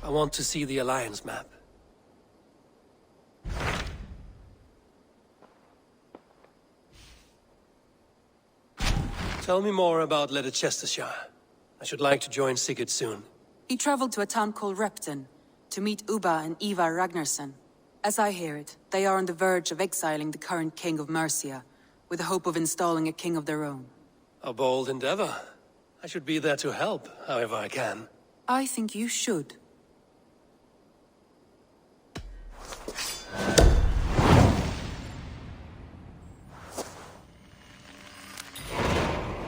I want to see the Alliance map. Tell me more about Leicestershire. I should like to join Sigurd soon. He traveled to a town called Repton to meet Ubba and Ivar Ragnarsson. As I hear it, they are on the verge of exiling the current king of Mercia, with the hope of installing a king of their own. A bold endeavor. I should be there to help, however I can. I think you should.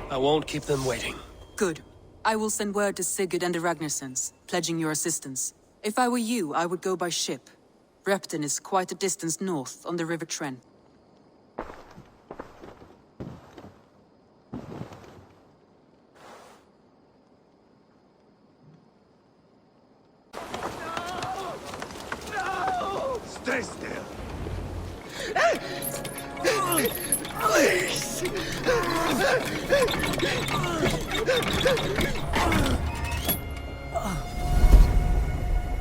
I won't keep them waiting. Good. I will send word to Sigurd and the Ragnarssons, pledging your assistance. If I were you, I would go by ship. Repton is quite a distance north, on the River Trent. Stay still! Please!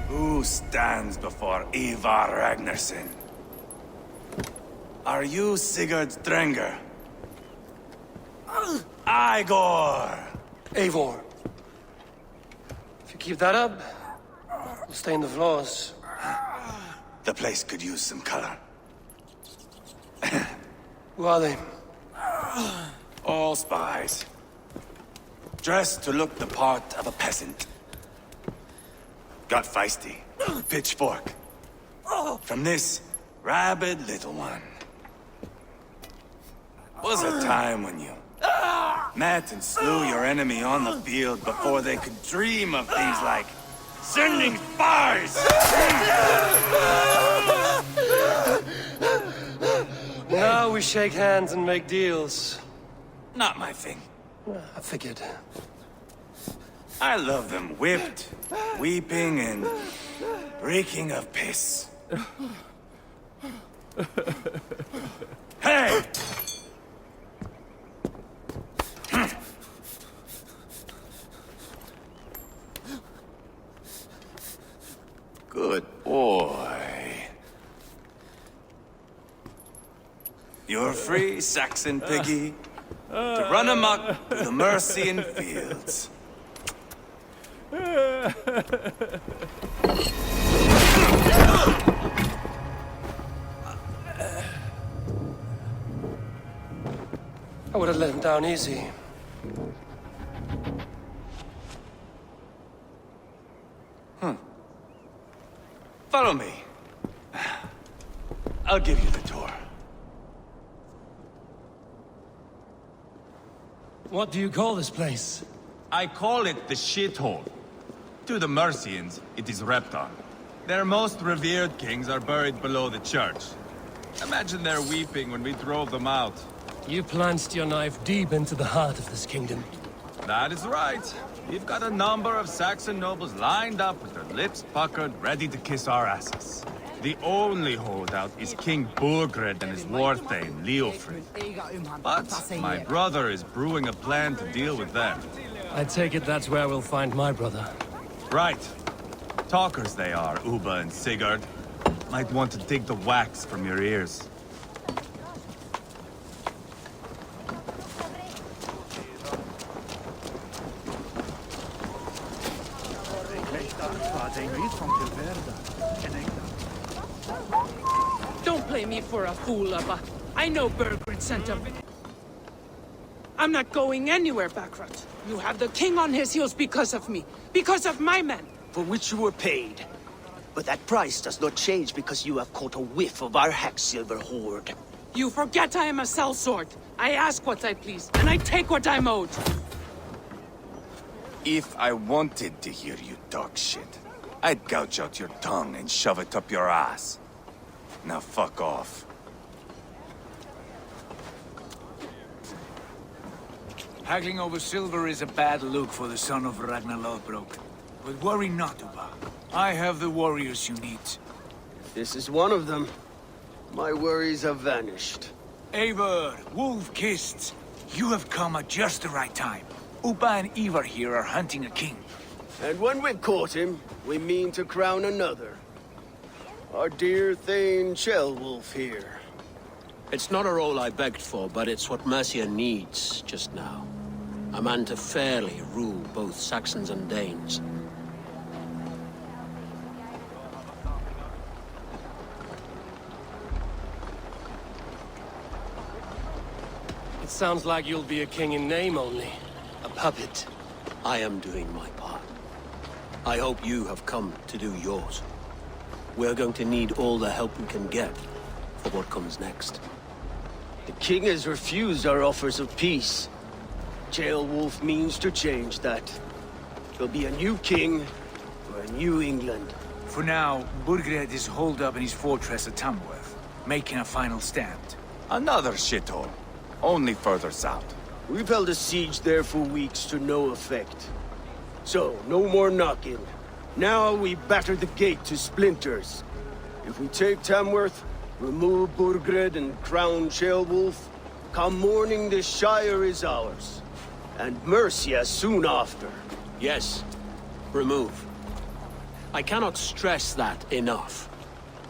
Who stands before Ivar Ragnarsson? Are you Sigurd Drenger? Igor! Eivor. If you keep that up, we'll stain the floors. The place could use some color. Who are they? All spies. Dressed to look the part of a peasant. Got feisty. Pitchfork. From this rabid little one. Was a time when you met and slew your enemy on the field before they could dream of things like sending spies! Now we shake hands and make deals. Not my thing. I figured. I love them whipped, weeping, and reeking of piss. Hey! Good boy. You're free, Saxon piggy, to run amok through the Mercian fields. I would have let him down easy. Follow me. I'll give you the tour. What do you call this place? I call it the shithole. To the Mercians, it is Repton. Their most revered kings are buried below the church. Imagine their weeping when we drove them out. You plunged your knife deep into the heart of this kingdom. That is right. We've got a number of Saxon nobles lined up with their lips puckered, ready to kiss our asses. The only holdout is King Burgred and his warthane, Leofrid. But my brother is brewing a plan to deal with them. I take it that's where we'll find my brother. Right. Talkers they are, Ubba and Sigurd. Might want to dig the wax from your ears. Don't play me for a fool, Ubba. I know Burgred sent him. I'm not going anywhere, Backrot. You have the king on his heels because of me. Because of my men. For which you were paid. But that price does not change because you have caught a whiff of our Hacksilver hoard. You forget I am a sellsword. I ask what I please, and I take what I'm owed. If I wanted to hear you talk shit, I'd gouge out your tongue and shove it up your ass. Now fuck off. Haggling over silver is a bad look for the son of Ragnar Lothbrok. But worry not, Ubba. I have the warriors you need. This is one of them. My worries have vanished. Eivor, Wolf-Kissed, you have come at just the right time. Ubba and Ivar here are hunting a king. And when we've caught him, we mean to crown another. Our dear Thane Shellwolf here. It's not a role I begged for, but it's what Mercia needs just now. A man to fairly rule both Saxons and Danes. It sounds like you'll be a king in name only. A puppet. I am doing my part. I hope you have come to do yours. We're going to need all the help we can get for what comes next. The king has refused our offers of peace. Jailwolf means to change that. There'll be a new king for a new England. For now, Burgred is holed up in his fortress at Tamworth, making a final stand. Another shithole. Only further south. We've held a siege there for weeks to no effect. So, no more knocking. Now we batter the gate to splinters. If we take Tamworth, remove Burgred and crown Shellwolf, come morning the Shire is ours. And Mercia soon after. Yes, remove. I cannot stress that enough.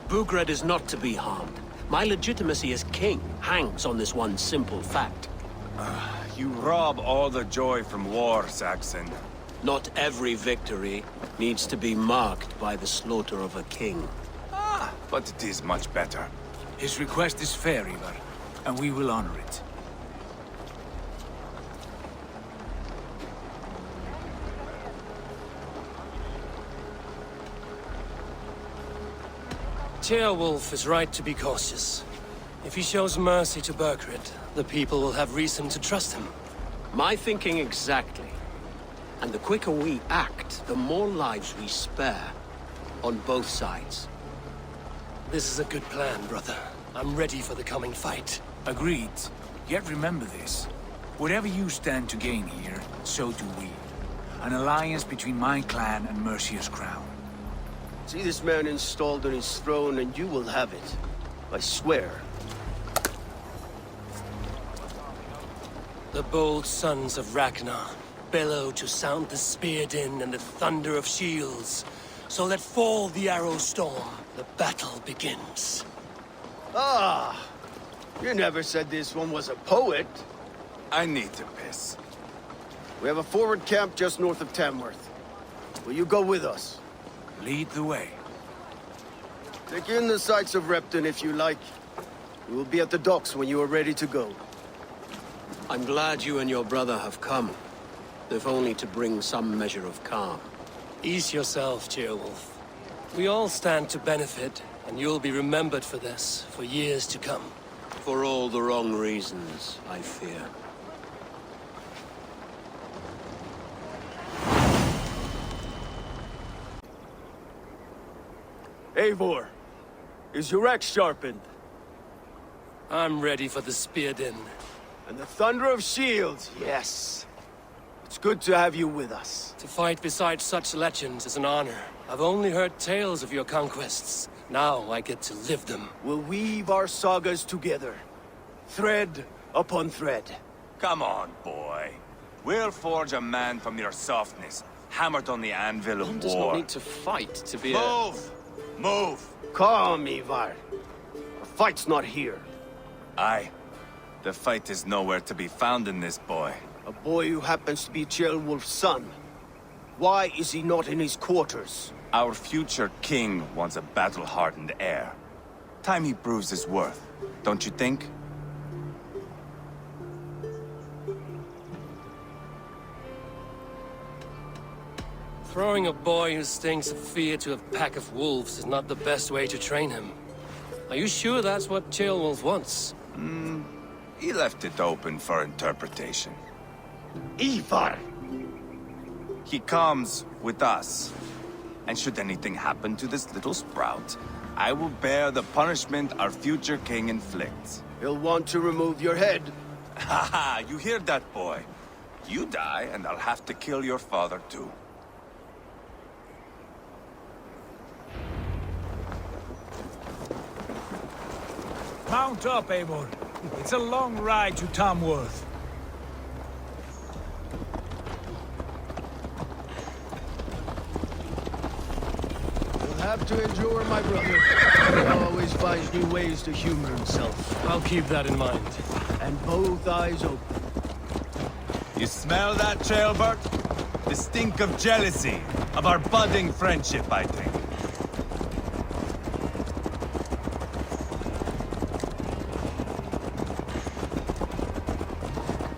Burgred is not to be harmed. My legitimacy as king hangs on this one simple fact. You rob all the joy from war, Saxon. Not every victory needs to be marked by the slaughter of a king. But it is much better. His request is fair, Ivar, and we will honor it. Ceolwulf is right to be cautious. If he shows mercy to Burgred, the people will have reason to trust him. My thinking exactly. And the quicker we act, the more lives we spare. On both sides. This is a good plan, brother. I'm ready for the coming fight. Agreed. Yet remember this. Whatever you stand to gain here, so do we. An alliance between my clan and Mercia's crown. See this man installed on his throne and you will have it. I swear. The bold sons of Ragnar bellow to sound the spear din and the thunder of shields. So let fall the arrow storm. The battle begins. Ah! You never said this one was a poet. I need to piss. We have a forward camp just north of Tamworth. Will you go with us? Lead the way. Take in the sights of Repton if you like. We will be at the docks when you are ready to go. I'm glad you and your brother have come. If only to bring some measure of calm. Ease yourself, Ceolwulf. We all stand to benefit, and you'll be remembered for this, for years to come. For all the wrong reasons, I fear. Eivor, is your axe sharpened? I'm ready for the spear din. And the thunder of shields, yes. It's good to have you with us. To fight beside such legends is an honor. I've only heard tales of your conquests. Now I get to live them. We'll weave our sagas together. Thread upon thread. Come on, boy. We'll forge a man from your softness, hammered on the anvil of One war. does not need to fight to be a... Move! Move! Calm, Ivar. The fight's not here. Aye. The fight is nowhere to be found in this boy. A boy who happens to be Ceolwulf's son. Why is he not in his quarters? Our future king wants a battle-hardened heir. Time he proves his worth, don't you think? Throwing a boy who stinks of fear to a pack of wolves is not the best way to train him. Are you sure that's what Ceolwulf wants? He left it open for interpretation. Ivar! He comes with us. And should anything happen to this little sprout, I will bear the punishment our future king inflicts. He'll want to remove your head. Haha, you hear that, boy? You die, and I'll have to kill your father, too. Mount up, Eivor. It's a long ride to Tamworth. Have to endure, my brother. He always finds new ways to humor himself. I'll keep that in mind. And both eyes open. You smell that, Chaelbert? The stink of jealousy, of our budding friendship, I think.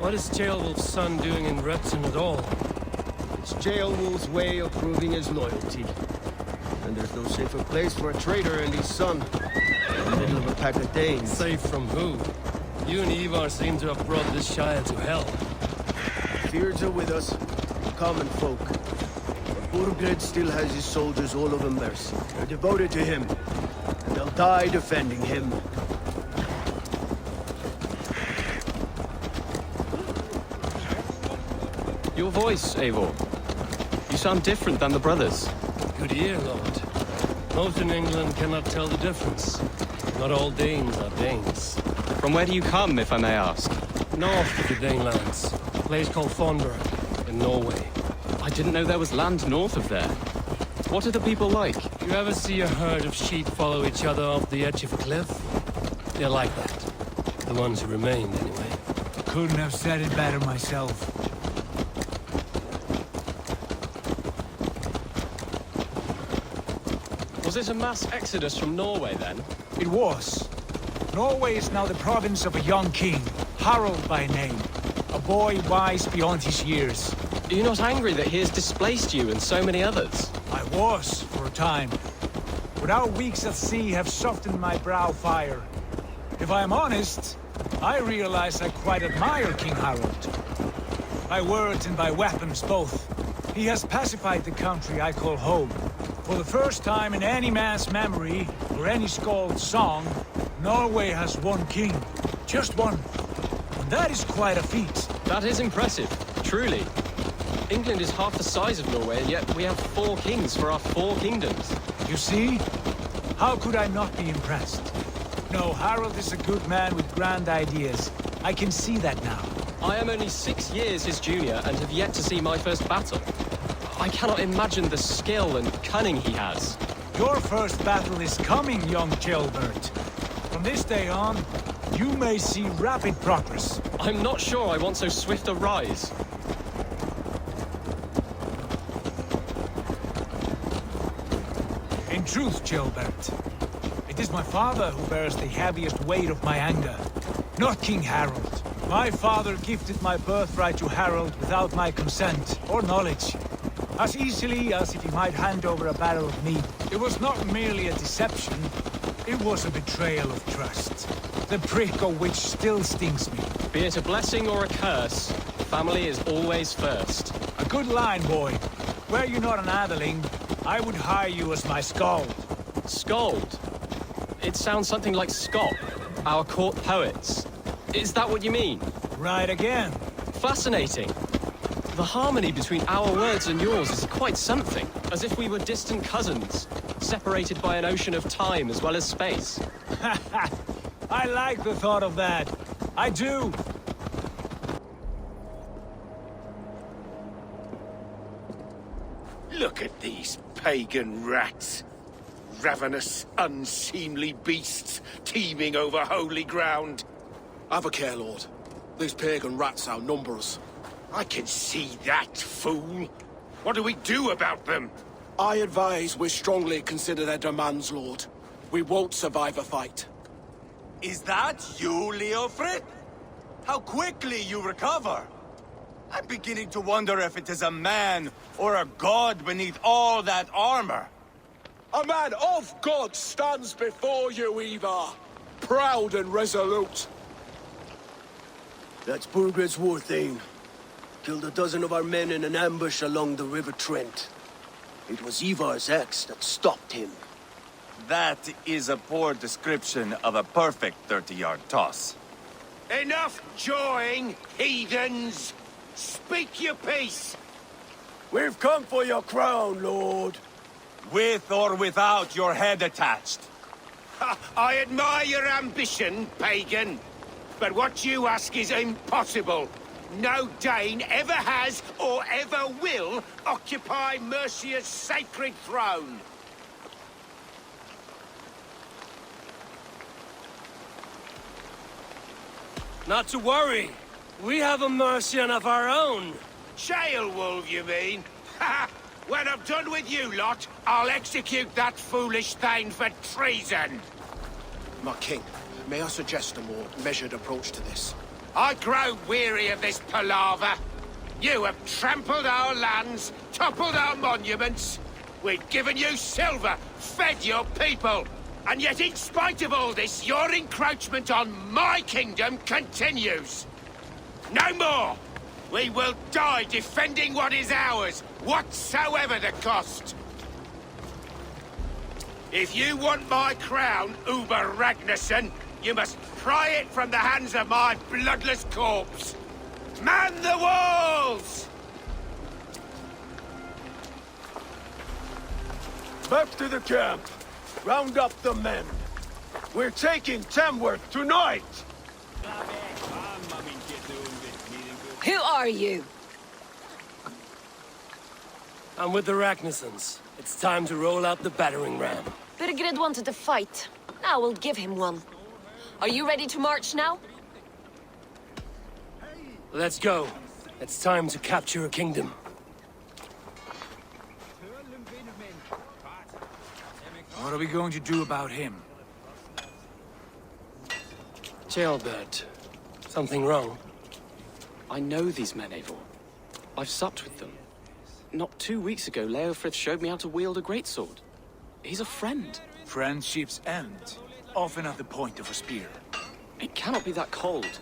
What is Ceolwulf's son doing in Repton at all? It's Ceolwulf's way of proving his loyalty. And there's no safer place for a traitor and his son. In the middle of a pack of Danes. Safe from who? You and Ivar seem to have brought this Shire to hell. Fears are with us, common folk. But Burgred still has his soldiers all over Mercia. They're devoted to him, and they'll die defending him. Your voice, Eivor. You sound different than the brothers. Good ear, Lord. Most in England cannot tell the difference. Not all Danes are Danes. From where do you come, if I may ask? North of the Danelands. A place called Thornburg, in Norway. I didn't know there was land north of there. What are the people like? You ever see a herd of sheep follow each other off the edge of a cliff? They're like that. The ones who remained, anyway. Couldn't have said it better myself. Was it a mass exodus from Norway, then? It was. Norway is now the province of a young king, Harald by name. A boy wise beyond his years. Are you not angry that he has displaced you and so many others? I was, for a time. But our weeks at sea have softened my brow fire. If I am honest, I realize I quite admire King Harald. By words and by weapons both. He has pacified the country I call home. For the first time in any man's memory, or any skald's song, Norway has one king. Just one. And that is quite a feat. That is impressive, truly. England is half the size of Norway, and yet we have 4 kings for our 4 kingdoms. You see? How could I not be impressed? No, Harald is a good man with grand ideas. I can see that now. I am only 6 years his junior and have yet to see my first battle. I cannot imagine the skill and cunning he has. Your first battle is coming, young Ceolbert. From this day on, you may see rapid progress. I'm not sure I want so swift a rise. In truth, Ceolbert, it is my father who bears the heaviest weight of my anger, not King Harald. My father gifted my birthright to Harald without my consent or knowledge. As easily as if he might hand over a barrel of meat. It was not merely a deception, it was a betrayal of trust. The prick of which still stings me. Be it a blessing or a curse, family is always first. A good line, boy. Were you not an atheling, I would hire you as my skald. Skald? It sounds something like Scott, our court poets. Is that what you mean? Right again. Fascinating. The harmony between our words and yours is quite something. As if we were distant cousins, separated by an ocean of time as well as space. I like the thought of that. I do. Look at these pagan rats. Ravenous, unseemly beasts teeming over holy ground. Have a care, Lord. These pagan rats outnumber us. I can see that, fool. What do we do about them? I advise we strongly consider their demands, Lord. We won't survive a fight. Is that you, Leofrid? How quickly you recover! I'm beginning to wonder if it is a man or a god beneath all that armor. A man of God stands before you, Ivar. Proud and resolute. That's Burgred's war thane. Killed a dozen of our men in an ambush along the River Trent. It was Ivar's axe that stopped him. That is a poor description of a perfect 30-yard toss. Enough jawing, heathens! Speak your piece! We've come for your crown, Lord. With or without your head attached. Ha, I admire your ambition, pagan. But what you ask is impossible. No Dane ever has or ever will occupy Mercia's sacred throne. Not to worry. We have a Mercian of our own. Jail wolf, you mean? Ha! When I'm done with you lot, I'll execute that foolish thing for treason. My king, may I suggest a more measured approach to this? I grow weary of this palaver. You have trampled our lands, toppled our monuments. We've given you silver, fed your people. And yet in spite of all this, your encroachment on my kingdom continues. No more! We will die defending what is ours, whatsoever the cost. If you want my crown, Uber Ragnarsson, you must pry it from the hands of my bloodless corpse. Man the walls! Back to the camp. Round up the men. We're taking Tamworth tonight! Who are you? I'm with the Ragnarssons. It's time to roll out the battering ram. Burgred wanted to fight. Now we'll give him one. Are you ready to march now? Let's go. It's time to capture a kingdom. What are we going to do about him? Jailbird. Something wrong? I know these men, Eivor. I've supped with them. Not 2 weeks ago, Leofrith showed me how to wield a greatsword. He's a friend. Friendships end, often at the point of a spear. It cannot be that cold.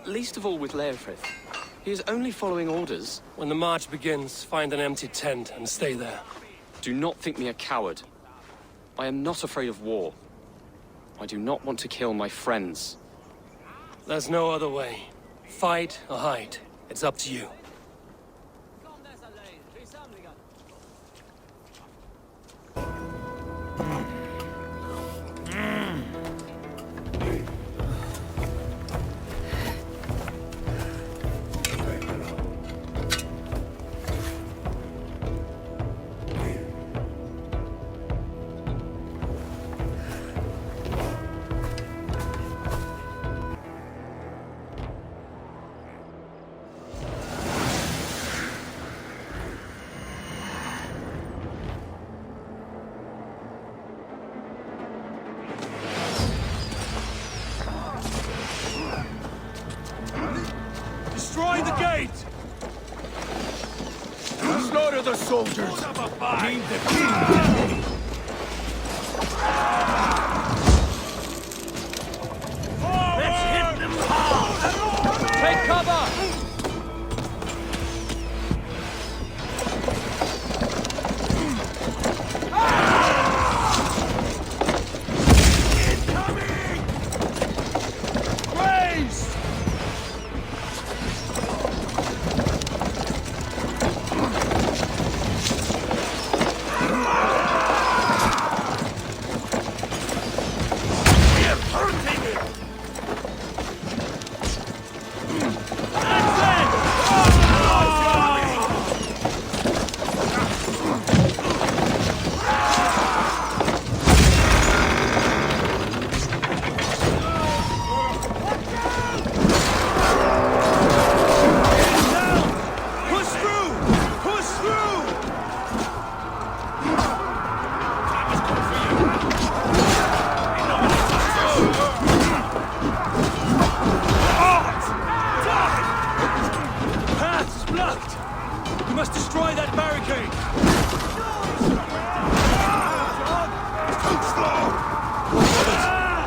Least of all with Leofrith. He is only following orders. When the march begins, find an empty tent and stay there. Do not think me a coward. I am not afraid of war. I do not want to kill my friends. There's no other way. Fight or hide. It's up to you. Destroy the gate! Slaughter the soldiers! Need the king! Let's hit them hard! Take cover!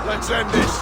Let's end this!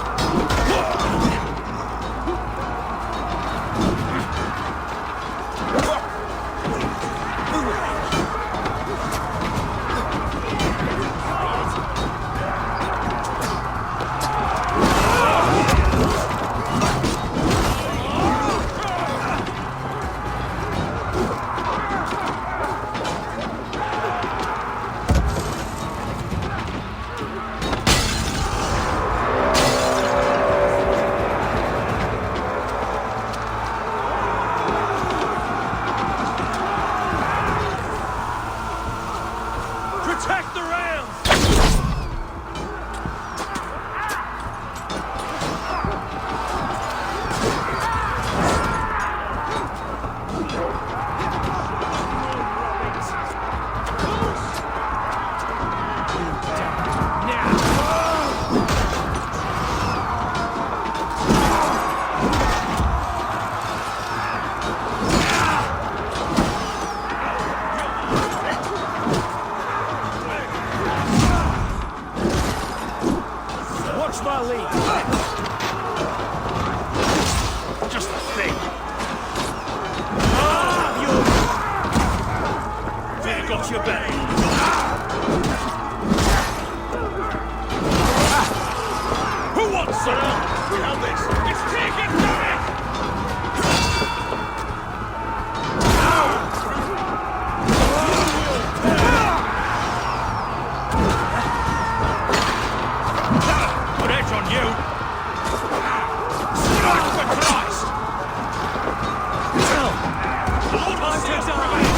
got your back. Who wants some? We have this. It's taking damage! Put edge on you! Strike for Christ! The Lord will see us prevail!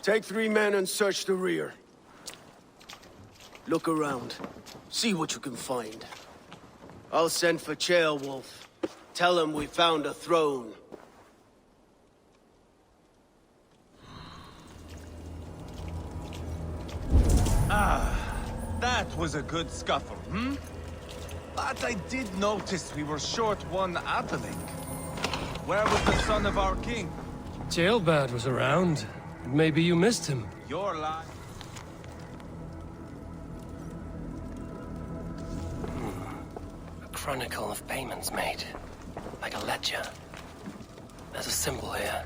Take 3 men and search the rear. Look around. See what you can find. I'll send for Ceolwulf. Tell him we found a throne. That was a good scuffle, hmm? But I did notice we were short one atheling. Where was the son of our king? Ceolbad was around. Maybe you missed him. Your lie. A chronicle of payments made. Like a ledger. There's a symbol here.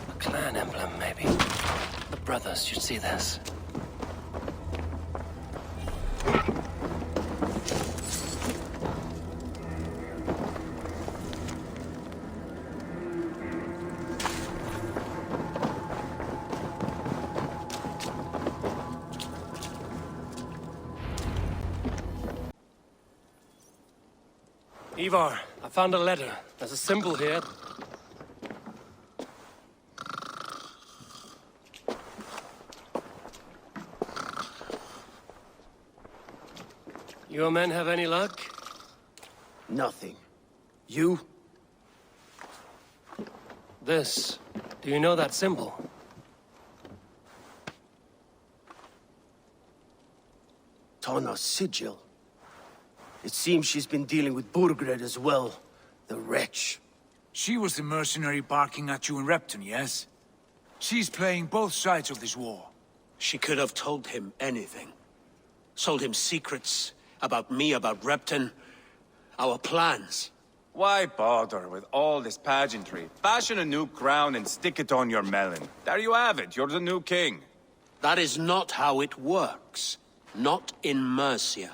A clan emblem, maybe. The brothers should see this. Ivar, I found a letter. There's a symbol here. Your men have any luck? Nothing. You? This. Do you know that symbol? Tana's sigil. It seems she's been dealing with Burgred as well. The wretch. She was the mercenary barking at you in Repton, yes? She's playing both sides of this war. She could have told him anything. Sold him secrets about me, about Repton, our plans. Why bother with all this pageantry? Fashion a new crown and stick it on your melon. There you have it, you're the new king. That is not how it works. Not in Mercia.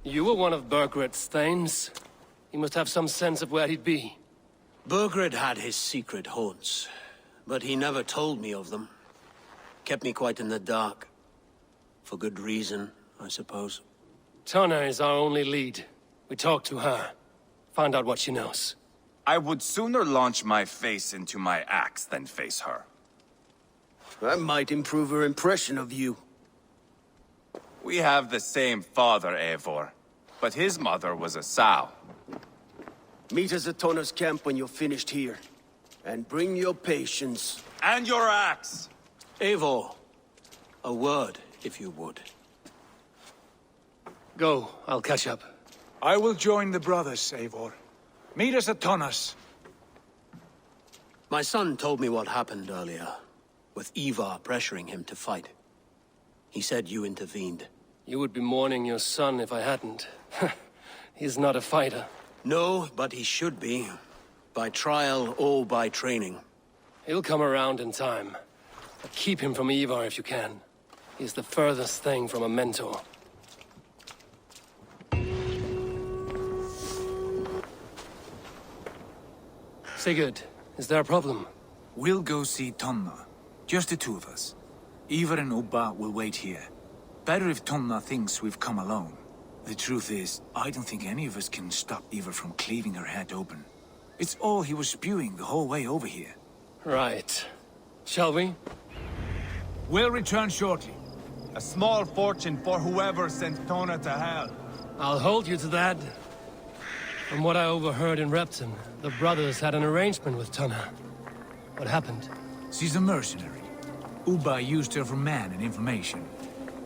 You were one of Burgred's thanes. He must have some sense of where he'd be. Burgred had his secret haunts, but he never told me of them. Kept me quite in the dark. For good reason, I suppose. Tonna is our only lead. We talk to her. Find out what she knows. I would sooner launch my face into my axe than face her. That might improve her impression of you. We have the same father, Eivor, but his mother was a sow. Meet us at Tonna's camp when you're finished here. And bring your patience. And your axe! Eivor, a word, if you would. Go, I'll catch up. I will join the brothers, Eivor. Meet us at Tonna's. My son told me what happened earlier, with Ivar pressuring him to fight. He said you intervened. You would be mourning your son if I hadn't. He's not a fighter. No, but he should be. By trial or by training. He'll come around in time. But keep him from Ivar if you can. He's the furthest thing from a mentor. Sigurd, is there a problem? We'll go see Tonna. Just the two of us. Ivar and Ubba will wait here. Better if Tonna thinks we've come alone. The truth is, I don't think any of us can stop Ivar from cleaving her head open. It's all he was spewing the whole way over here. Right. Shall we? We'll return shortly. A small fortune for whoever sent Tonna to hell. I'll hold you to that. From what I overheard in Repton, the brothers had an arrangement with Tonna. What happened? She's a mercenary. Ubba used her for man and information.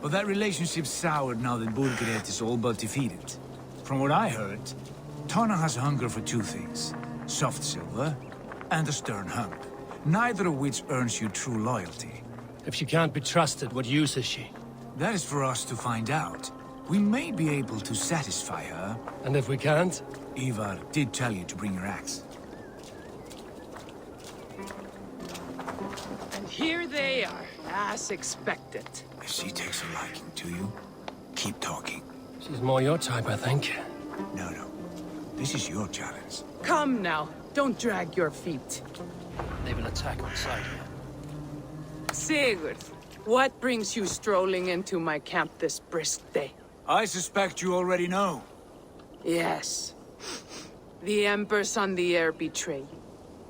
But that relationship soured now that Burgred is all but defeated. From what I heard, Tonna has a hunger for two things. Soft silver and a stern hump. Neither of which earns you true loyalty. If she can't be trusted, what use is she? That is for us to find out. We may be able to satisfy her. And if we can't? Ivar did tell you to bring your axe. And here they are, as expected. If she takes a liking to you, keep talking. She's more your type, I think. No. This is your challenge. Come now, don't drag your feet. They will attack on sight here. Sigurd, what brings you strolling into my camp this brisk day? I suspect you already know. Yes. The Embers on the air betray you.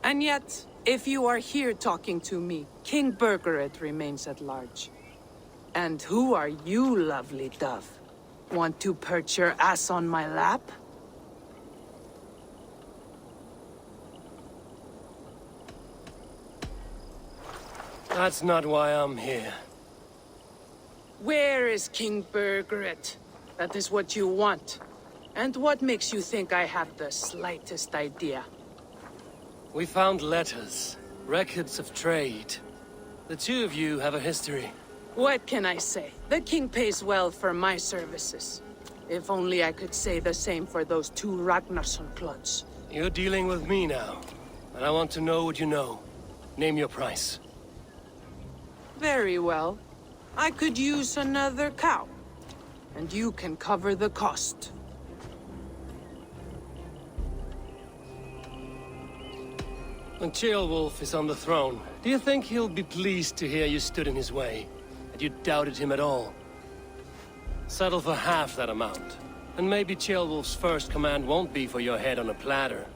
And yet, if you are here talking to me, King Burgred remains at large. And who are you, lovely dove? Want to perch your ass on my lap? That's not why I'm here. Where is King Burgred? That is what you want. And what makes you think I have the slightest idea? We found letters, records of trade. The two of you have a history. What can I say? The king pays well for my services. If only I could say the same for those two Ragnarsson clods. You're dealing with me now, and I want to know what you know. Name your price. Very well. I could use another cow. And you can cover the cost. When Ceolwulf is on the throne, do you think he'll be pleased to hear you stood in his way? That you doubted him at all? Settle for half that amount. And maybe Ceolwulf's first command won't be for your head on a platter.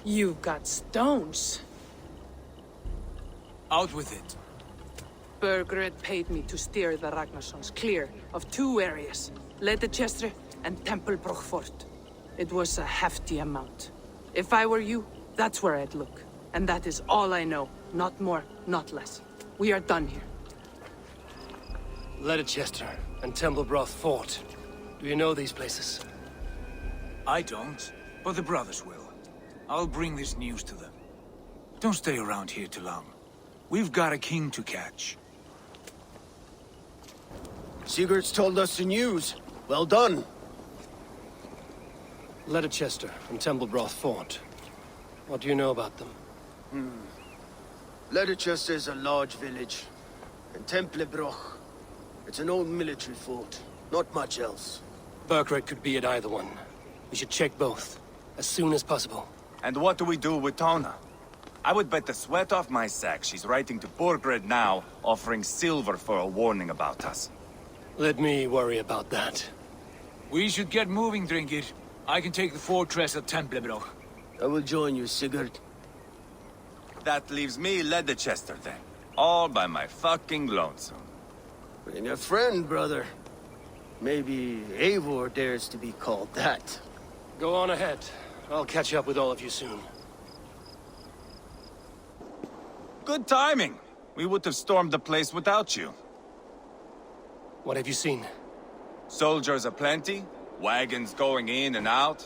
You've got stones. Out with it. Burgred paid me to steer the Ragnarssons clear of two areas. Ledechestre and Temple Fort. It was a hefty amount. If I were you, that's where I'd look. And that is all I know. Not more, not less. We are done here. Leicester and Templebroth Fort. Do you know these places? I don't, but the brothers will. I'll bring this news to them. Don't stay around here too long. We've got a king to catch. Sigurd's told us the news. Well done. Leicester and Templebroth Fort. What do you know about them? Leicester is a large village. And Templebroch, it's an old military fort. Not much else. Burkred could be at either one. We should check both, as soon as possible. And what do we do with Tona? I would bet the sweat off my sack she's writing to Burgred now, offering silver for a warning about us. Let me worry about that. We should get moving, Drinkit. I can take the fortress at Templebroch. I will join you, Sigurd. That leaves me Leicester then. All by my fucking lonesome. Bring a friend, brother. Maybe Eivor dares to be called that. Go on ahead. I'll catch up with all of you soon. Good timing. We would have stormed the place without you. What have you seen? Soldiers aplenty, wagons going in and out.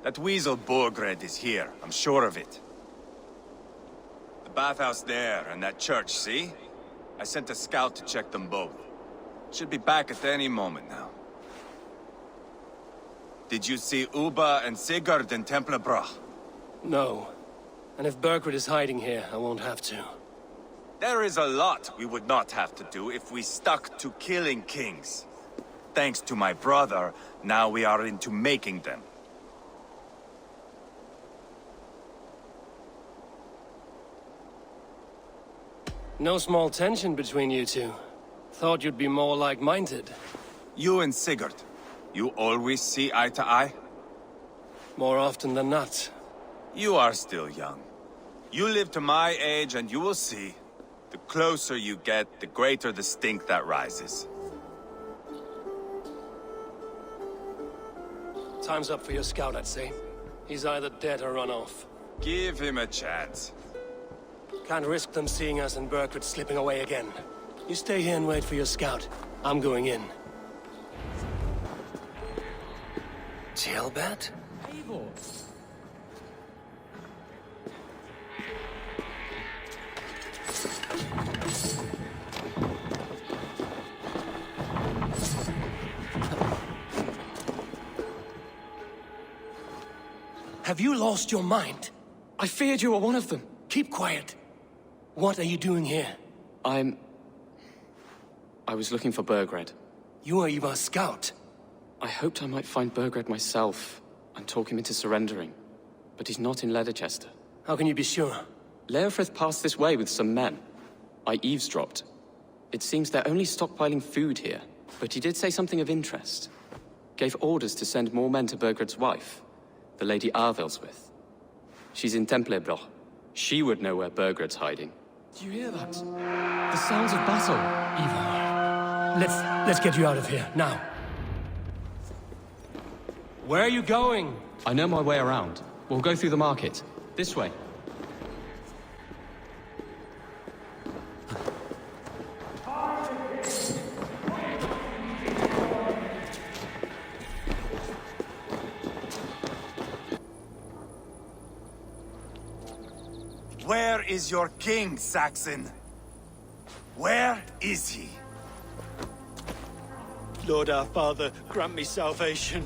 That weasel Burgred is here, I'm sure of it. The bathhouse there and that church, see? I sent a scout to check them both. Should be back at any moment now. Did you see Uba and Sigurd in Templebroch? No. And if Burkred is hiding here, I won't have to. There is a lot we would not have to do if we stuck to killing kings. Thanks to my brother, now we are into making them. No small tension between you two. Thought you'd be more like-minded. You and Sigurd, you always see eye to eye? More often than not. You are still young. You live to my age and you will see. The closer you get, the greater the stink that rises. Time's up for your scout, I'd say. He's either dead or run off. Give him a chance. Can't risk them seeing us and Burkred slipping away again. You stay here and wait for your scout. I'm going in. Jailbed? Have you lost your mind? I feared you were one of them. Keep quiet. What are you doing here? I was looking for Burgred. You are Ivar's scout. I hoped I might find Burgred myself and talk him into surrendering. But he's not in Leicester. How can you be sure? Leofrith passed this way with some men. I eavesdropped. It seems they're only stockpiling food here, but he did say something of interest. Gave orders to send more men to Burgred's wife, the Lady Arvelswith. She's in Templebroch. She would know where Burgred's hiding. Do you hear that? The sounds of battle. Ivar, let's get you out of here, now. Where are you going? I know my way around. We'll go through the market. This way. Where is your king, Saxon? Where is he? Lord our Father, grant me salvation.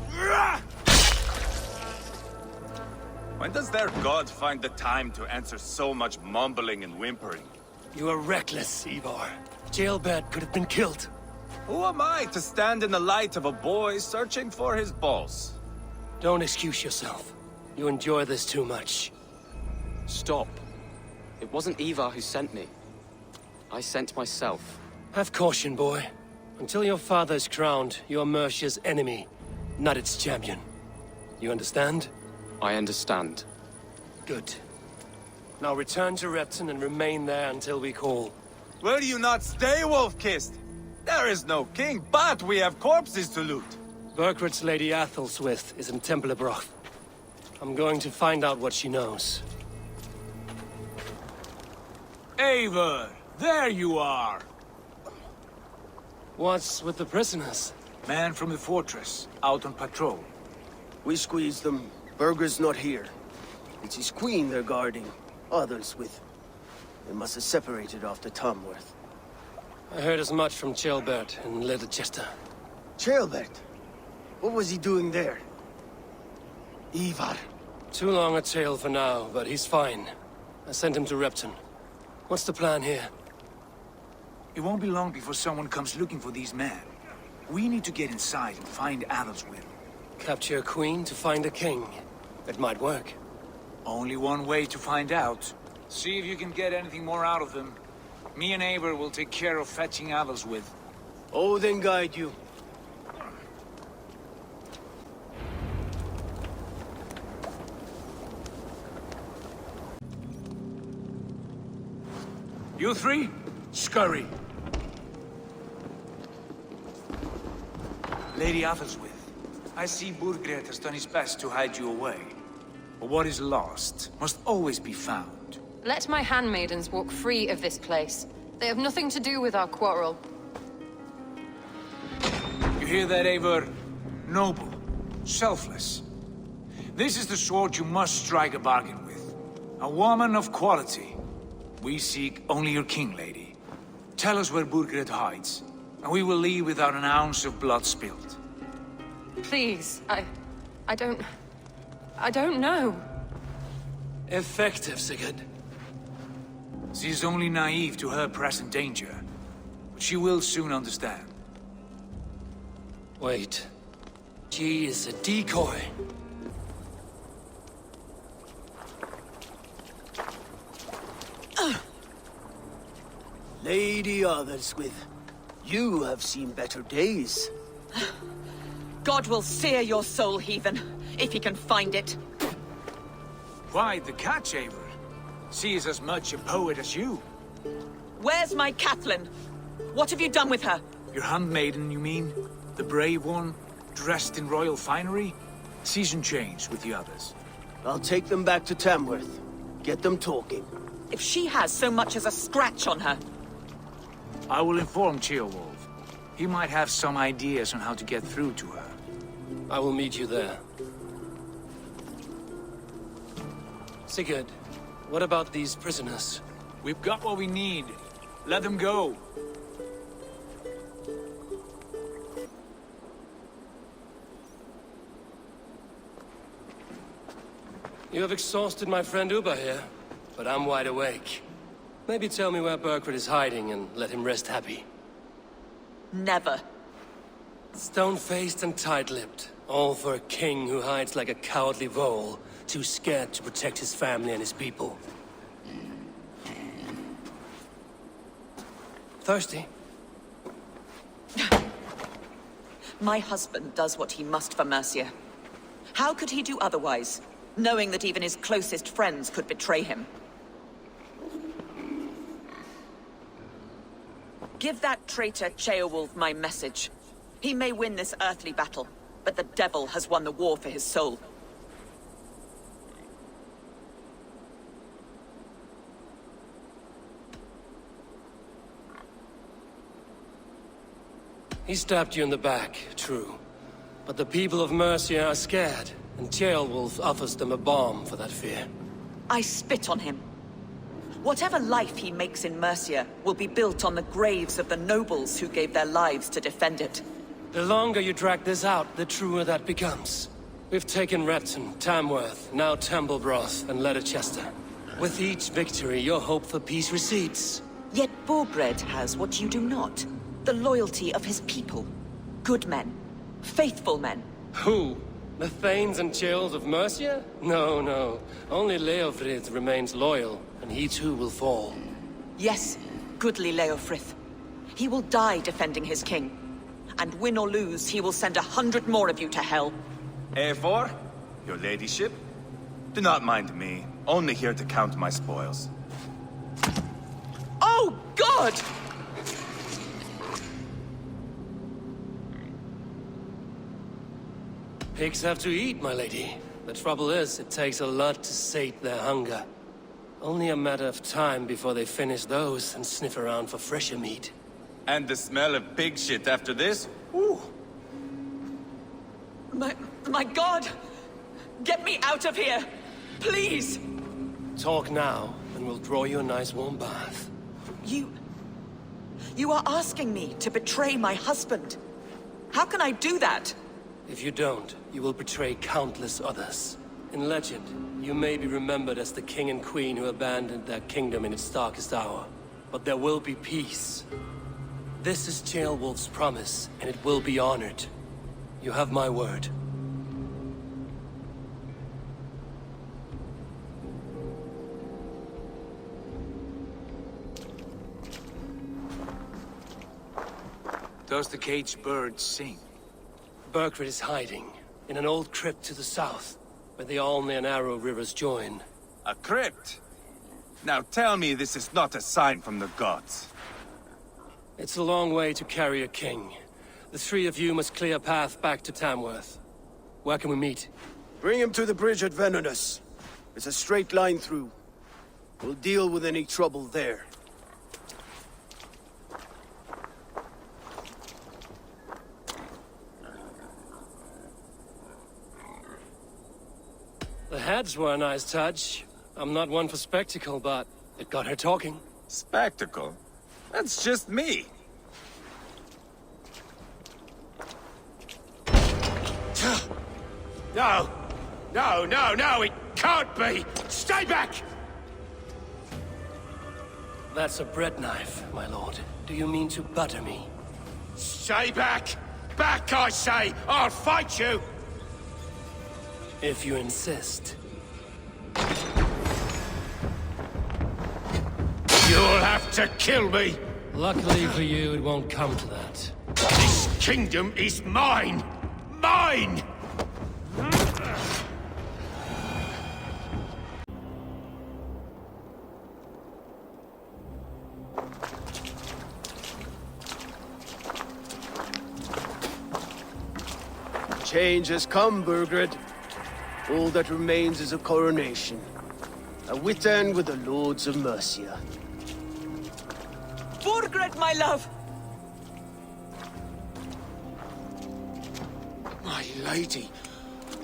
When does their god find the time to answer so much mumbling and whimpering? You are reckless, Ivar. Jailbed could have been killed. Who am I to stand in the light of a boy searching for his balls? Don't excuse yourself. You enjoy this too much. Stop. It wasn't Ivar who sent me. I sent myself. Have caution, boy. Until your father's crowned, you are Mercia's enemy, not its champion. You understand? I understand. Good. Now return to Repton and remain there until we call. Will you not stay, Wolf-Kissed? There is no king, but we have corpses to loot. Burkred's Lady Athelstwith is in Templebroch. I'm going to find out what she knows. Eivor, there you are. What's with the prisoners? Man from the fortress, out on patrol. We squeezed them. Burger's not here. It's his queen they're guarding. Others with. They must have separated after Tamworth. I heard as much from Chilbert in Little Chester. Chilbert? What was he doing there? Ivar. Too long a tale for now, but he's fine. I sent him to Repton. What's the plan here? It won't be long before someone comes looking for these men. We need to get inside and find Adelswyn. Capture a queen to find a king. It might work. Only one way to find out. See if you can get anything more out of them. Me and Eivor will take care of fetching Adelswyn. Odin guide you. You three, scurry. Lady Adelswyn, I see Burgred has done his best to hide you away. But what is lost must always be found. Let my handmaidens walk free of this place. They have nothing to do with our quarrel. You hear that, Eivor? Noble, selfless. This is the sword you must strike a bargain with. A woman of quality. We seek only your king, lady. Tell us where Burgred hides, and we will leave without an ounce of blood spilled. Please, I don't know. Effective, Sigurd. She is only naive to her present danger, but she will soon understand. Wait. She is a decoy. Lady Adelswyn, you have seen better days. God will sear your soul, heathen, if he can find it. Quite the catch, Eivor. She is as much a poet as you. Where's my Catelyn? What have you done with her? Your handmaiden, you mean? The brave one, dressed in royal finery? Season changed with the others. I'll take them back to Tamworth. Get them talking. If she has so much as a scratch on her. I will inform Ceolwulf. He might have some ideas on how to get through to her. I will meet you there. Sigurd, what about these prisoners? We've got what we need. Let them go. You have exhausted my friend Uba here, but I'm wide awake. Maybe tell me where Burgred is hiding and let him rest happy. Never. Stone-faced and tight-lipped. All for a king who hides like a cowardly vole, too scared to protect his family and his people. Thirsty? My husband does what he must for Mercia. How could he do otherwise, knowing that even his closest friends could betray him? Give that traitor Ceolwulf my message. He may win this earthly battle, but the devil has won the war for his soul. He stabbed you in the back, true. But the people of Mercia are scared, and Ceolwulf offers them a balm for that fear. I spit on him. Whatever life he makes in Mercia will be built on the graves of the nobles who gave their lives to defend it. The longer you drag this out, the truer that becomes. We've taken Repton, Tamworth, now Templebroth, and Leicester. With each victory, your hope for peace recedes. Yet Burgred has what you do not. The loyalty of his people. Good men. Faithful men. Who? The Thanes and Chills of Mercia? No, no. Only Leofrith remains loyal, and he too will fall. Yes, goodly Leofrith. He will die defending his king. And win or lose, he will send 100 more of you to hell. Eivor, your ladyship? Do not mind me. Only here to count my spoils. Oh, God! Pigs have to eat, my lady. The trouble is, it takes a lot to sate their hunger. Only a matter of time before they finish those and sniff around for fresher meat. And the smell of pig shit after this? Ooh. My God! Get me out of here! Please! Talk now, and we'll draw you a nice warm bath. You are asking me to betray my husband. How can I do that? If you don't, you will betray countless others. In legend, you may be remembered as the king and queen who abandoned their kingdom in its darkest hour. But there will be peace. This is Ceolwulf's promise, and it will be honored. You have my word. Does the caged bird sing? Burgred is hiding in an old crypt to the south, where the Alne and Arrow rivers join. A crypt? Now tell me this is not a sign from the gods. It's a long way to carry a king. The three of you must clear a path back to Tamworth. Where can we meet? Bring him to the bridge at Venonus. It's a straight line through. We'll deal with any trouble there. The heads were a nice touch. I'm not one for spectacle, but it got her talking. Spectacle? That's just me. No! No, no, no, it can't be! Stay back! That's a bread knife, my lord. Do you mean to butter me? Stay back! Back, I say! I'll fight you! If you insist. You'll have to kill me! Luckily for you, it won't come to that. This kingdom is mine! Mine! Change has come, Burgred. All that remains is a coronation. A witan with the Lords of Mercia. Burgred, my love! My lady,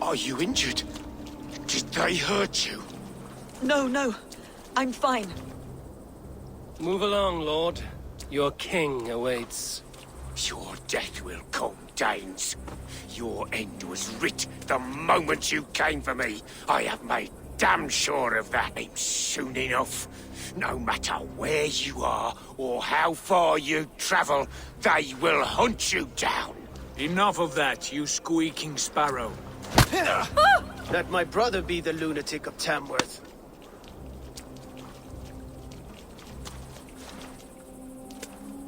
are you injured? Did they hurt you? No. I'm fine. Move along, Lord. Your king awaits. Your death will come, Danes. Your end was writ the moment you came for me. I have made damn sure of that. Soon enough, no matter where you are or how far you travel, they will hunt you down. Enough of that, you squeaking sparrow. Let my brother be the lunatic of Tamworth.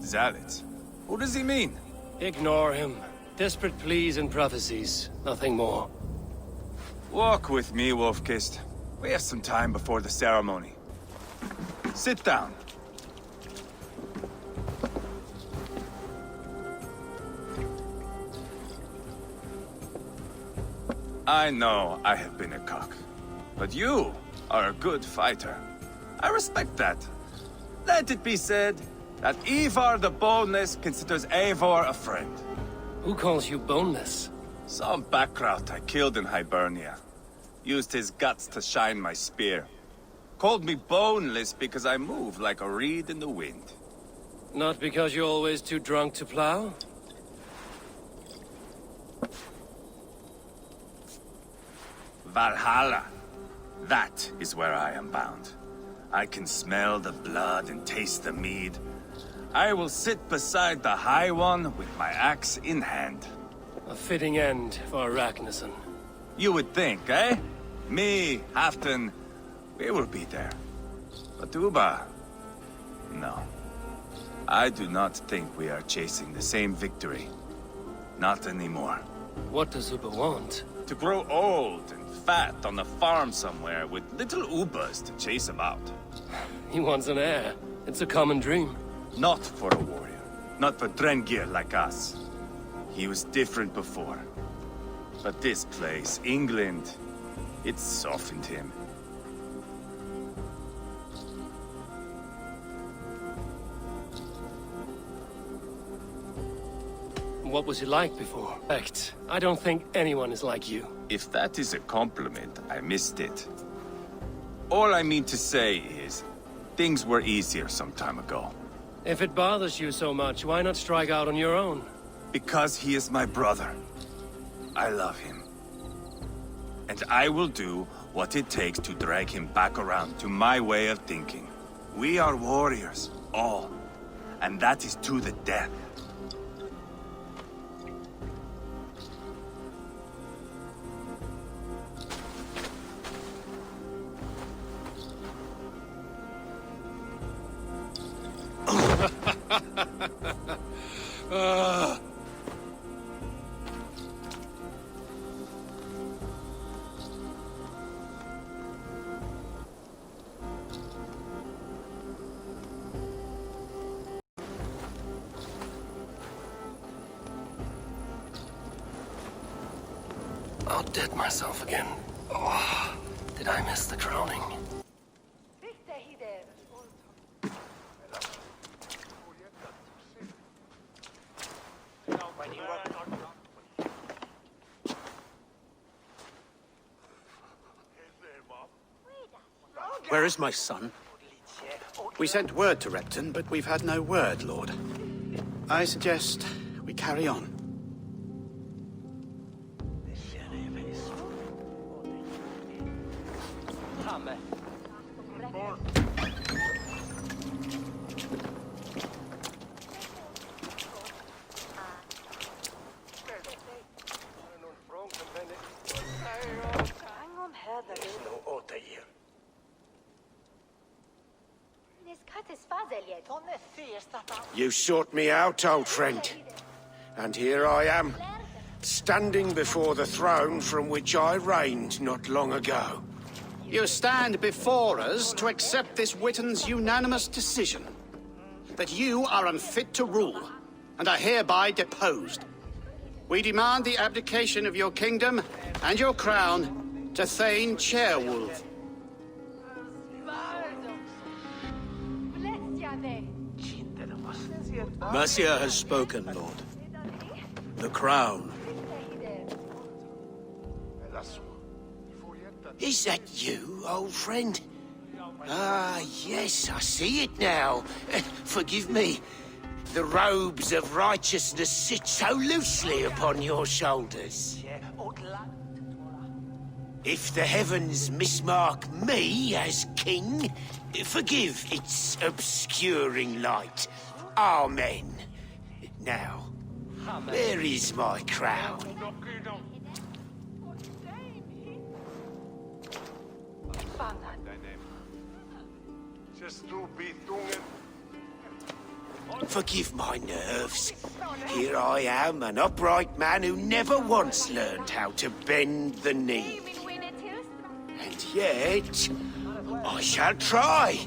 Zealots? What does he mean? Ignore him. Desperate pleas and prophecies. Nothing more. Walk with me, Wolfkist. We have some time before the ceremony. Sit down. I know I have been a cock, but you are a good fighter. I respect that. Let it be said that Ivar the Boneless considers Eivor a friend. Who calls you boneless? Some backrout I killed in Hibernia. Used his guts to shine my spear. Called me boneless because I move like a reed in the wind. Not because you're always too drunk to plow? Valhalla. That is where I am bound. I can smell the blood and taste the mead. I will sit beside the High One with my axe in hand. A fitting end for Ragnar. You would think, eh? Me, Halfdan, we will be there. But Uba... no. I do not think we are chasing the same victory. Not anymore. What does Uba want? To grow old and fat on a farm somewhere with little Ubas to chase about. He wants an heir. It's a common dream. Not for a warrior. Not for Drengir like us. He was different before. But this place, England, it softened him. what was it like before? I don't think anyone is like you. If that is a compliment, I missed it. All I mean to say is, things were easier some time ago. If it bothers you so much, why not strike out on your own? Because he is my brother. I love him. And I will do what it takes to drag him back around to my way of thinking. We are warriors, all. And that is to the death. Outdid myself again. Oh, did I miss the crowning? Where is my son? We sent word to Repton, but we've had no word, Lord. I suggest we carry on. You sought me out, old friend. And here I am, standing before the throne from which I reigned not long ago. You stand before us to accept this Witten's unanimous decision. That you are unfit to rule, and are hereby deposed. We demand the abdication of your kingdom and your crown to Thane Chairwolf. Mercia has spoken, Lord. The crown. Is that you, old friend? Ah, yes, I see it now. Forgive me. The robes of righteousness sit so loosely upon your shoulders. If the heavens mismark me as king, forgive its obscuring light. Amen. Now, where is my crown? Forgive my nerves. Here I am, an upright man who never once learned how to bend the knee. And yet, I shall try.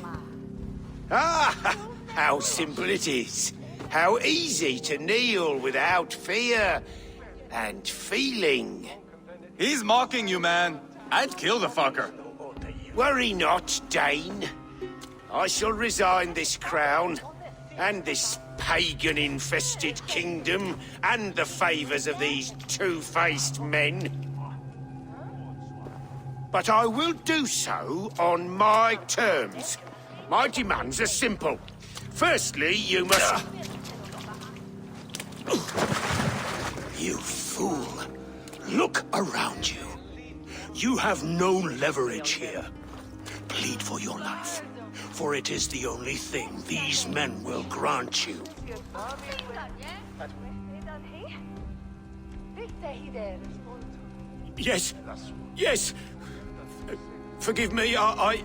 Ah, how simple it is. How easy to kneel without fear and feeling. He's mocking you, man. I'd kill the fucker. Worry not, Dane. I shall resign this crown, and this pagan-infested kingdom, and the favors of these two-faced men. But I will do so on my terms. My demands are simple. Firstly, you must... You fool. Look around you. You have no leverage here. Plead for your life, for it is the only thing these men will grant you. Yes, yes. Forgive me, I...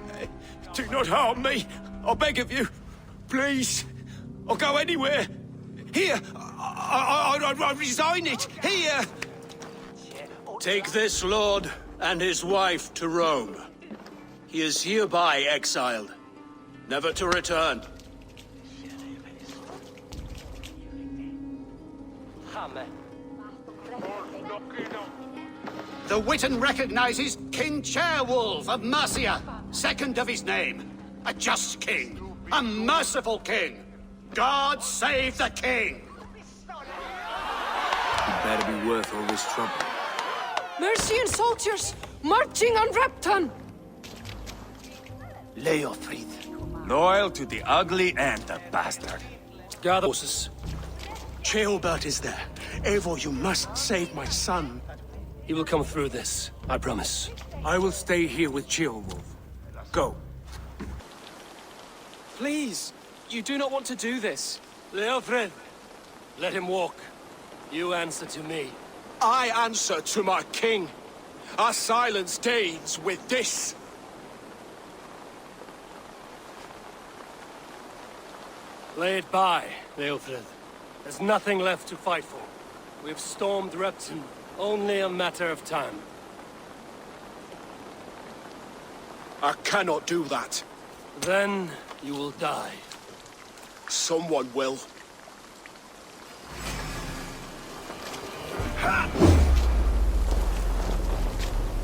Do not harm me. I beg of you. Please. I'll go anywhere. Here. I resign it. Here. Take this lord and his wife to Rome. He is hereby exiled, never to return. The Witten recognizes King Chairwolf of Mercia, second of his name. A just king, a merciful king. God save the king! better be worth all this trouble. Mercian soldiers marching on Repton! Leofrid. Loyal to the ugly and the bastard. Gather forces. Ceolbert is there. Eivor, you must save my son. He will come through this, I promise. I will stay here with Ceolwulf. Go. Please, you do not want to do this. Leofrid, let him walk. You answer to me. I answer to my king. I silence Danes with this. Lay it by, Leofrid. There's nothing left to fight for. We've stormed Repton. Only a matter of time. I cannot do that. Then you will die. Someone will.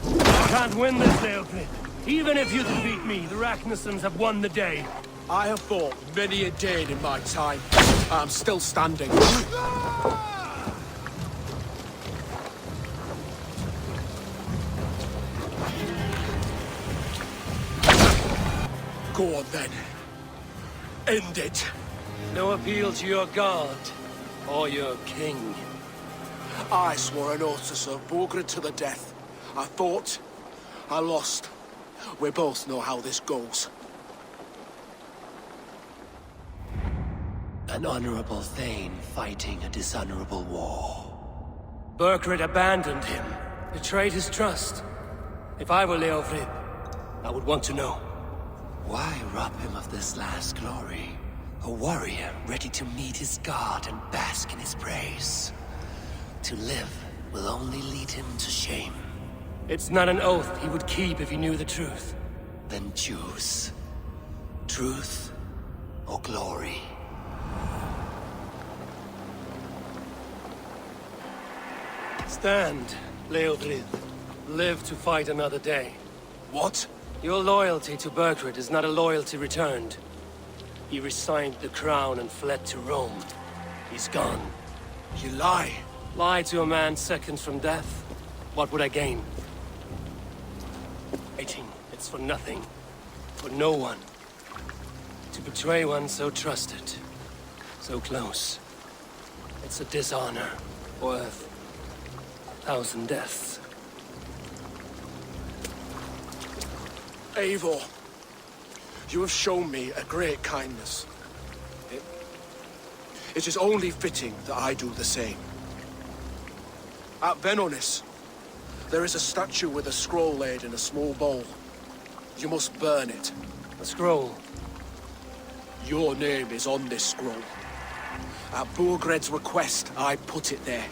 You can't win this, Leofrid. Even if you defeat me, the Ragnarsons have won the day. I have fought many a Dane in my time. I'm still standing. Go on then. End it. No appeal to your god or your king. I swore an oath to serve Borgred to the death. I fought. I lost. We both know how this goes. An honorable Thane fighting a dishonorable war. Burkred abandoned him, betrayed his trust. If I were Leofrid, I would want to know. Why rob him of this last glory? A warrior ready to meet his god and bask in his praise. To live will only lead him to shame. It's not an oath he would keep if he knew the truth. Then choose. Truth or glory. Stand, Leofrid. Live to fight another day. What? Your loyalty to Burkred is not a loyalty returned. He resigned the crown and fled to Rome. He's gone. You lie. Lie to a man seconds from death? What would I gain? Waiting, it's for nothing. For no one. To betray one so trusted. So close. It's a dishonor. Worth 1,000 deaths. Eivor, you have shown me a great kindness. It is only fitting that I do the same. At Venonis, there is a statue with a scroll laid in a small bowl. You must burn it. A scroll? Your name is on this scroll. At Burgred's request, I put it there.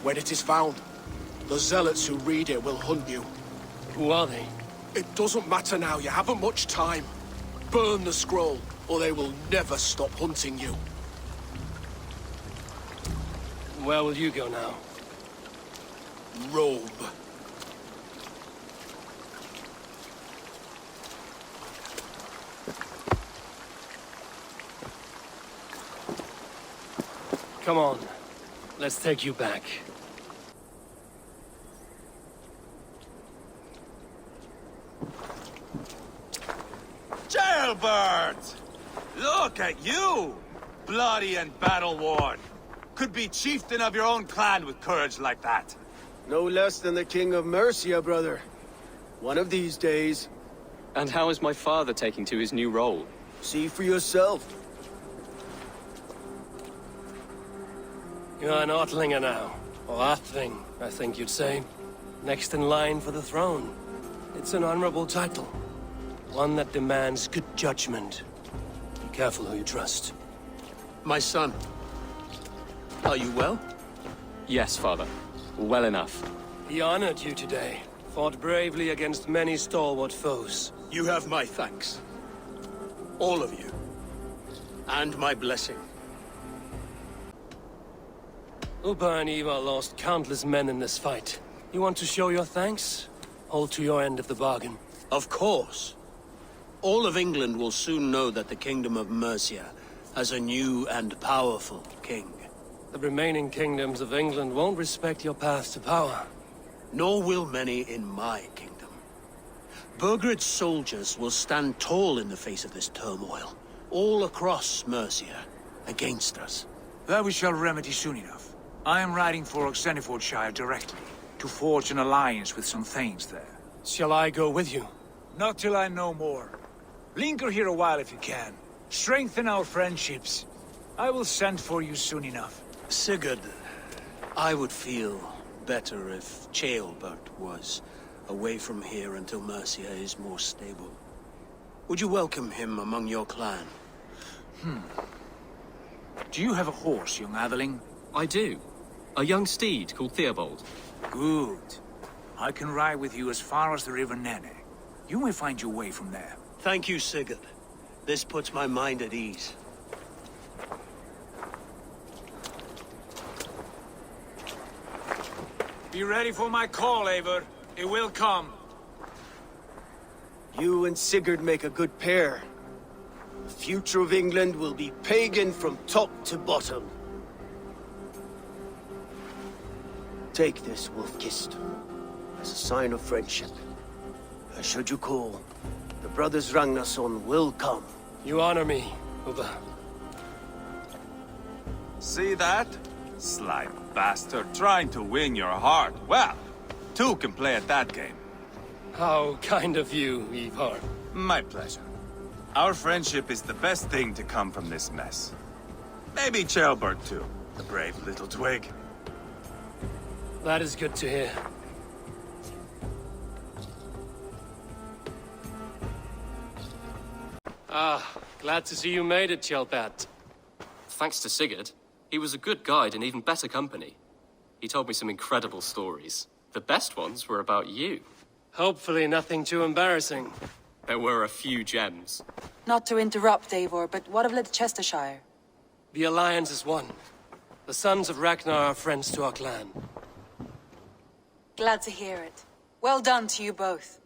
When it is found, the zealots who read it will hunt you. Who are they? It doesn't matter now, you haven't much time. Burn the scroll, or they will never stop hunting you. Where will you go now? Rome. Come on. Let's take you back. Jailbird! Look at you! Bloody and battle-worn. Could be chieftain of your own clan with courage like that. No less than the King of Mercia, brother. One of these days. And how is my father taking to his new role? See for yourself. You're an Ortlinger now. Or Athling, I think you'd say. Next in line for the throne. It's an honorable title. One that demands good judgment. Be careful who you trust. My son. Are you well? Yes, father. Well enough. He honored you today. Fought bravely against many stalwart foes. You have my thanks. All of you. And my blessing. Uba and Eva lost countless men in this fight. You want to show your thanks? Hold to your end of the bargain. Of course. All of England will soon know that the Kingdom of Mercia has a new and powerful king. The remaining kingdoms of England won't respect your path to power. Nor will many in my kingdom. Burgred's soldiers will stand tall in the face of this turmoil, all across Mercia, against us. That we shall remedy soon enough. I am riding for Oxenfordshire directly, to forge an alliance with some thanes there. Shall I go with you? Not till I know more. Linger here a while if you can. Strengthen our friendships. I will send for you soon enough. Sigurd, I would feel better if Ceolbert was away from here until Mercia is more stable. Would you welcome him among your clan? Do you have a horse, young Atheling? I do. A young steed called Theobald. Good. I can ride with you as far as the River Nene. You may find your way from there. Thank you, Sigurd. This puts my mind at ease. Be ready for my call, Eivor. It will come. You and Sigurd make a good pair. The future of England will be pagan from top to bottom. Take this, Wolf-Kissed, as a sign of friendship. And should you call, the brothers Ragnarsson will come. You honor me, Ubba. See that? Sly bastard trying to win your heart. Well, two can play at that game. How kind of you, Ivar. My pleasure. Our friendship is the best thing to come from this mess. Maybe Ceolbert too, the brave little twig. That is good to hear. Ah, glad to see you made it, Ceolbert. Thanks to Sigurd. He was a good guide and even better company. He told me some incredible stories. The best ones were about you. Hopefully nothing too embarrassing. There were a few gems. Not to interrupt, Eivor, but what of Leicestershire? The Alliance is one. The sons of Ragnar are friends to our clan. Glad to hear it. Well done to you both.